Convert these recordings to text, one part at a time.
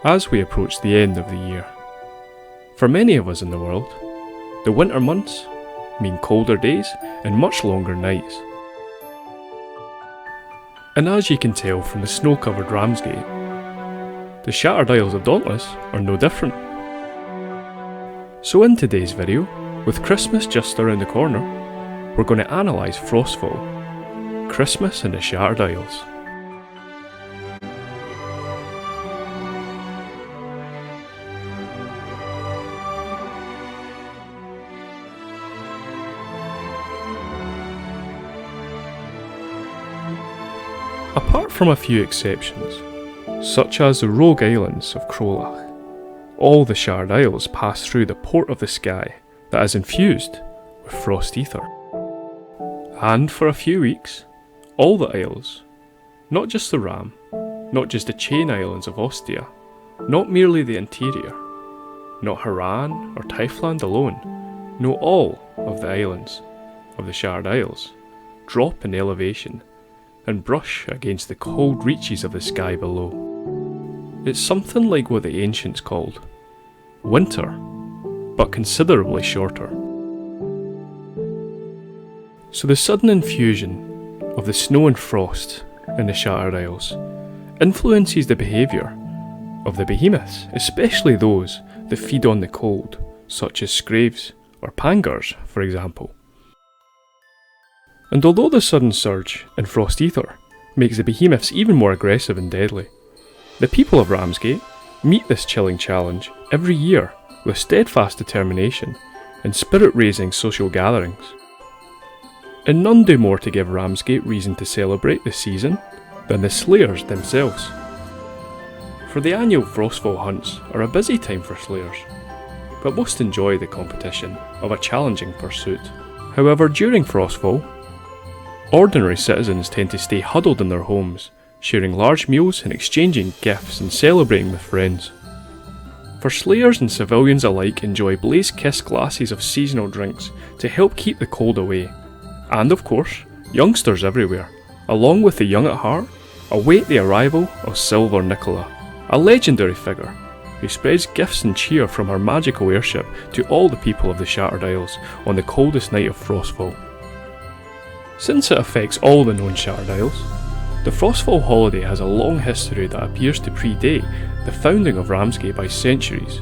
as we approach the end of the year. For many of us in the world, the winter months mean colder days and much longer nights. And as you can tell from the snow-covered Ramsgate, the Shattered Isles of Dauntless are no different. So in today's video, with Christmas just around the corner, we're going to analyse Frostfall, Christmas in the Shattered Isles. Apart from a few exceptions, such as the rogue islands of Krolach, all the Shattered Isles pass through the port of the sky that is infused with frost ether. And for a few weeks, all the isles, not just the Ram, not just the chain islands of Ostia, not merely the interior, not Haran or Typhland alone, no, all of the islands of the Shattered Isles drop in elevation and brush against the cold reaches of the sky below. It's something like what the ancients called winter, but considerably shorter. So the sudden infusion of the snow and frost in the Shattered Isles influences the behaviour of the behemoths, especially those that feed on the cold, such as scraves or pangars, for example. And although the sudden surge in frost ether makes the behemoths even more aggressive and deadly, the people of Ramsgate meet this chilling challenge every year with steadfast determination and spirit-raising social gatherings. And none do more to give Ramsgate reason to celebrate the season than the slayers themselves. For the annual Frostfall hunts are a busy time for slayers, but most enjoy the competition of a challenging pursuit. However, during Frostfall, ordinary citizens tend to stay huddled in their homes, sharing large meals and exchanging gifts and celebrating with friends. For slayers and civilians alike enjoy blaze-kissed glasses of seasonal drinks to help keep the cold away. And of course, youngsters everywhere, along with the young at heart, await the arrival of Silver Nicola, a legendary figure who spreads gifts and cheer from her magical airship to all the people of the Shattered Isles on the coldest night of Frostfall. Since it affects all the known Shattered Isles, the Frostfall holiday has a long history that appears to predate the founding of Ramsgate by centuries.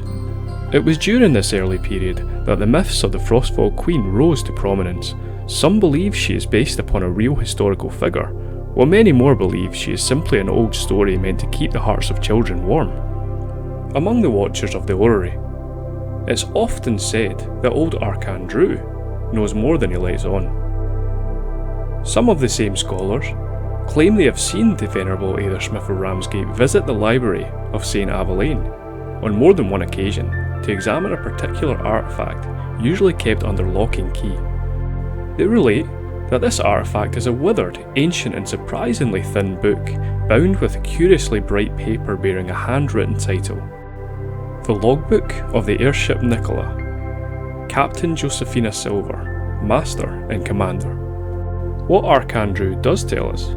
It was during this early period that the myths of the Frostfall Queen rose to prominence. Some believe she is based upon a real historical figure, while many more believe she is simply an old story meant to keep the hearts of children warm. Among the watchers of the orrery, it's often said that old Archon Drew knows more than he lets on. Some of the same scholars claim they have seen the Venerable Aethersmith of Ramsgate visit the library of St. Avelaine on more than one occasion to examine a particular artefact usually kept under lock and key. They relate that this artefact is a withered, ancient and surprisingly thin book bound with curiously bright paper bearing a handwritten title. The logbook of the airship Nicola, Captain Josephina Silver, Master and Commander. What Archon Drew does tell us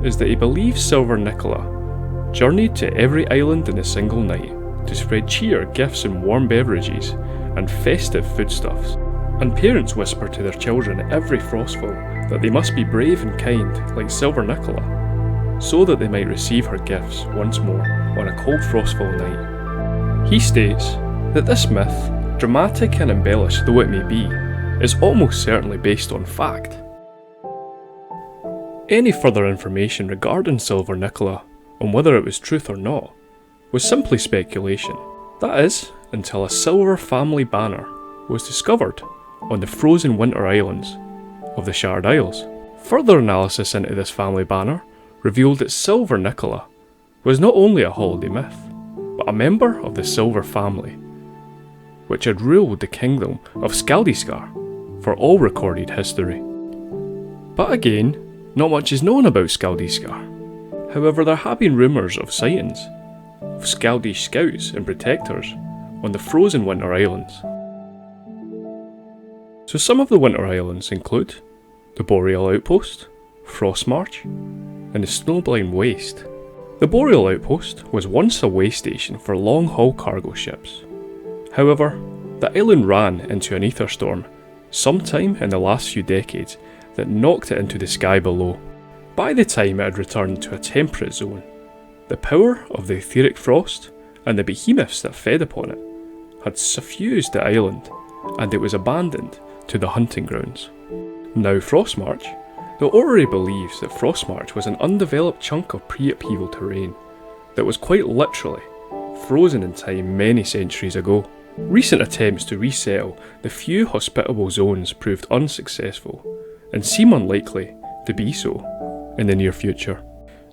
is that he believes Silver Nicola journeyed to every island in a single night to spread cheer, gifts and warm beverages and festive foodstuffs. And parents whisper to their children at every Frostfall that they must be brave and kind like Silver Nicola, so that they might receive her gifts once more on a cold Frostfall night. He states that this myth, dramatic and embellished though it may be, is almost certainly based on fact. Any further information regarding Silver Nicola, on whether it was truth or not, was simply speculation. That is, until a silver family banner was discovered on the frozen winter islands of the Shattered Isles. Further analysis into this family banner revealed that Silver Nicola was not only a holiday myth, but a member of the Silver family, which had ruled the kingdom of Skaldiscar for all recorded history. But again, not much is known about Skaldiscar. However, there have been rumours of sightings of Skaldish scouts and protectors on the frozen winter islands. So some of the winter islands include the Boreal Outpost, Frostmarch, and the Snowblind Waste. The Boreal Outpost was once a way station for long-haul cargo ships. However, the island ran into an ether storm sometime in the last few decades that knocked it into the sky below. By the time it had returned to a temperate zone, the power of the etheric frost and the behemoths that fed upon it had suffused the island, and it was abandoned to the hunting grounds. Now Frostmarch, the orrery believes that Frostmarch was an undeveloped chunk of pre-upheaval terrain that was quite literally frozen in time many centuries ago. Recent attempts to resettle the few hospitable zones proved unsuccessful and seem unlikely to be so in the near future.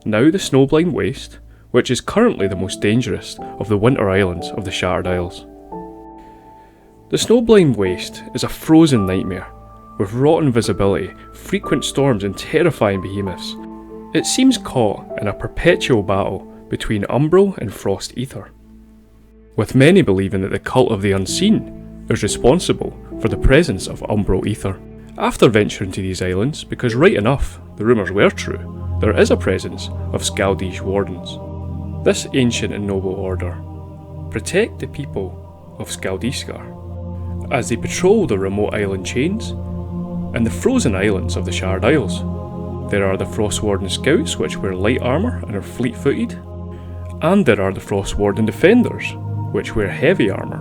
Now the Snowblind Waste, which is currently the most dangerous of the winter islands of the Shattered Isles. The Snowblind Waste is a frozen nightmare, with rotten visibility, frequent storms and terrifying behemoths. It seems caught in a perpetual battle between Umbral and Frost Ether, with many believing that the cult of the unseen is responsible for the presence of Umbral Ether. After venturing to these islands, because right enough, the rumours were true, there is a presence of Skaldish Wardens. This ancient and noble order protect the people of Skaldishkar as they patrol the remote island chains and the frozen islands of the Shattered Isles. There are the Frostwarden Scouts, which wear light armour and are fleet-footed, and there are the Frostwarden Defenders, which wear heavy armour.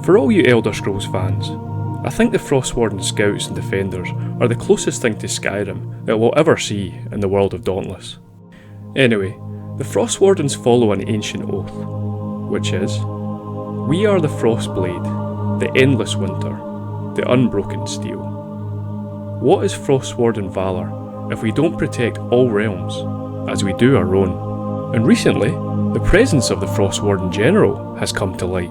For all you Elder Scrolls fans, I think the Frostwarden Scouts and Defenders are the closest thing to Skyrim that we'll ever see in the world of Dauntless. Anyway, the Frostwardens follow an ancient oath, which is, "We are the Frostblade, the endless winter, the unbroken steel." What is Frostwarden valour if we don't protect all realms, as we do our own? And recently, the presence of the Frostwarden General has come to light.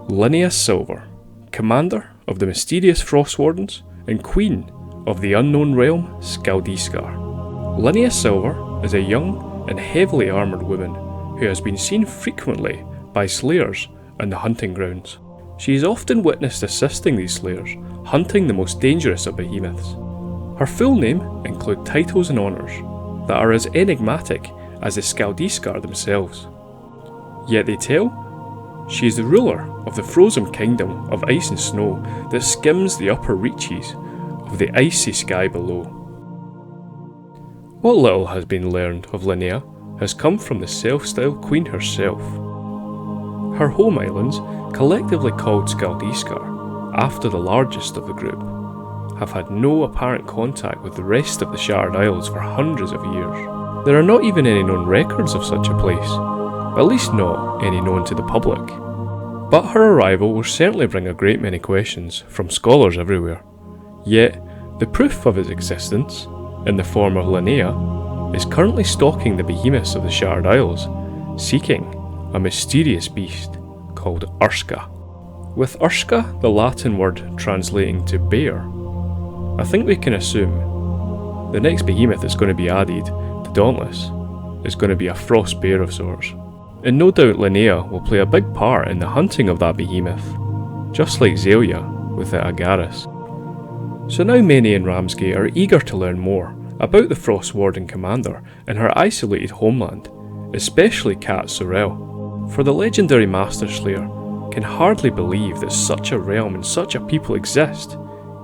Linnea Silver, commander of the mysterious Frostwardens and queen of the unknown realm Skaldishkar. Linnea Silver is a young and heavily armoured woman who has been seen frequently by slayers in the hunting grounds. She is often witnessed assisting these slayers, hunting the most dangerous of behemoths. Her full name includes titles and honours that are as enigmatic as the Skaldishkar themselves. Yet they tell she is the ruler of the frozen kingdom of ice and snow that skims the upper reaches of the icy sky below. What little has been learned of Linnea has come from the self-styled queen herself. Her home islands, collectively called Skaldishkar, after the largest of the group, have had no apparent contact with the rest of the Shattered Isles for hundreds of years. There are not even any known records of such a place, at least not any known to the public. But her arrival will certainly bring a great many questions from scholars everywhere. Yet, the proof of its existence, in the form of Linnea, is currently stalking the behemoths of the Shattered Isles, seeking a mysterious beast called Urska. With Urska, the Latin word translating to bear, I think we can assume the next behemoth that's going to be added to Dauntless is going to be a frost bear of sorts. And no doubt Linnea will play a big part in the hunting of that behemoth, just like Zelia with the Agaris. So now many in Ramsgate are eager to learn more about the Frostwarden commander and her isolated homeland, especially Kat Sorrel. For the legendary Master Slayer can hardly believe that such a realm and such a people exist,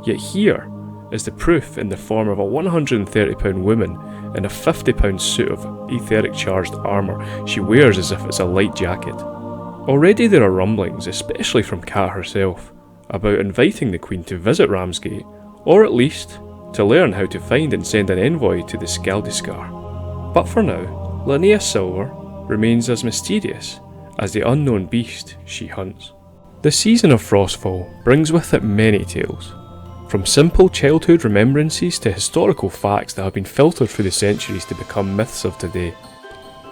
yet here is the proof in the form of a 130-pound woman in a 50-pound suit of etheric charged armour she wears as if it's a light jacket. Already there are rumblings, especially from Kat herself, about inviting the Queen to visit Ramsgate, or at least to learn how to find and send an envoy to the Skaldishkar. But for now, Linnea Silver remains as mysterious as the unknown beast she hunts. The season of Frostfall brings with it many tales, from simple childhood remembrances to historical facts that have been filtered through the centuries to become myths of today.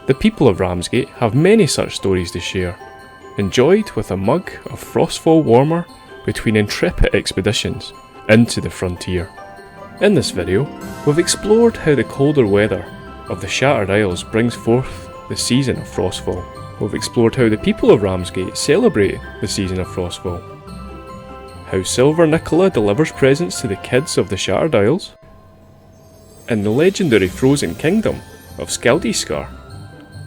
The people of Ramsgate have many such stories to share, enjoyed with a mug of Frostfall warmer between intrepid expeditions into the frontier. In this video, we've explored how the colder weather of the Shattered Isles brings forth the season of Frostfall. We've explored how the people of Ramsgate celebrate the season of Frostfall, how Silver Nicola delivers presents to the kids of the Shattered Isles, and the legendary frozen kingdom of Skaldishkar,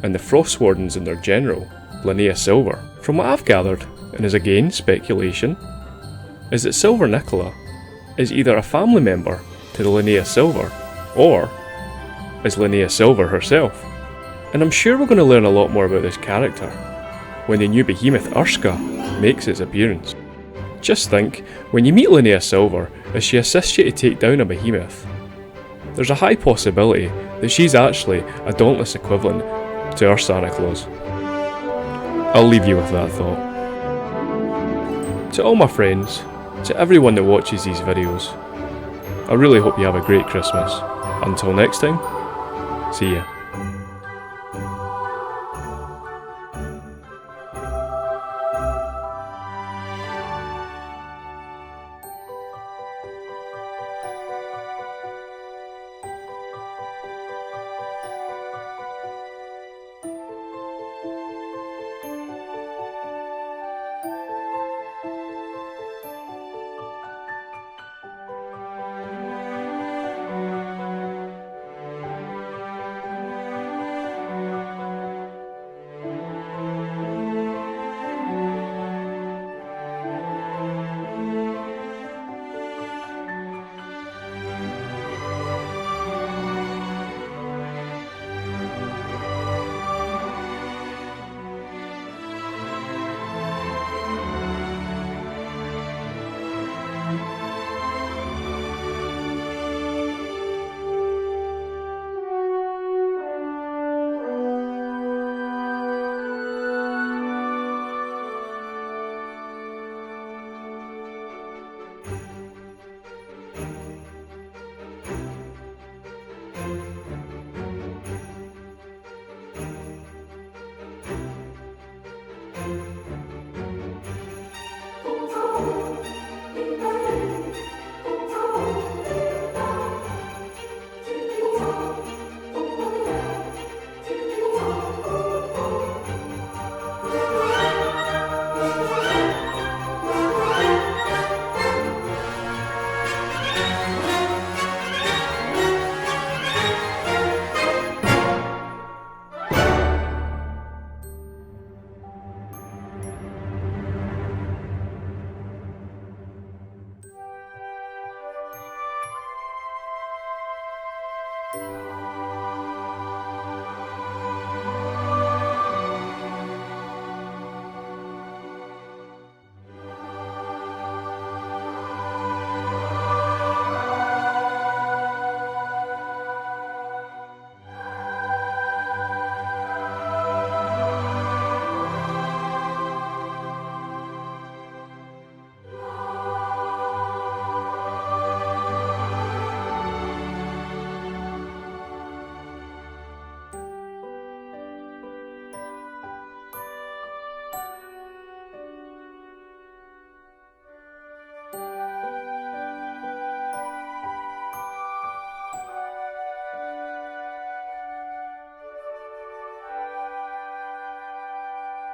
and the Frost Wardens and their general, Linnea Silver. From what I've gathered, and is again speculation, is that Silver Nicola is either a family member to the Linnea Silver, or is Linnea Silver herself. And I'm sure we're going to learn a lot more about this character when the new Behemoth Urska makes its appearance. Just think, when you meet Linnea Silver as she assists you to take down a behemoth, there's a high possibility that she's actually a Dauntless equivalent to our Santa Claus. I'll leave you with that thought. To all my friends, to everyone that watches these videos, I really hope you have a great Christmas. Until next time, see ya.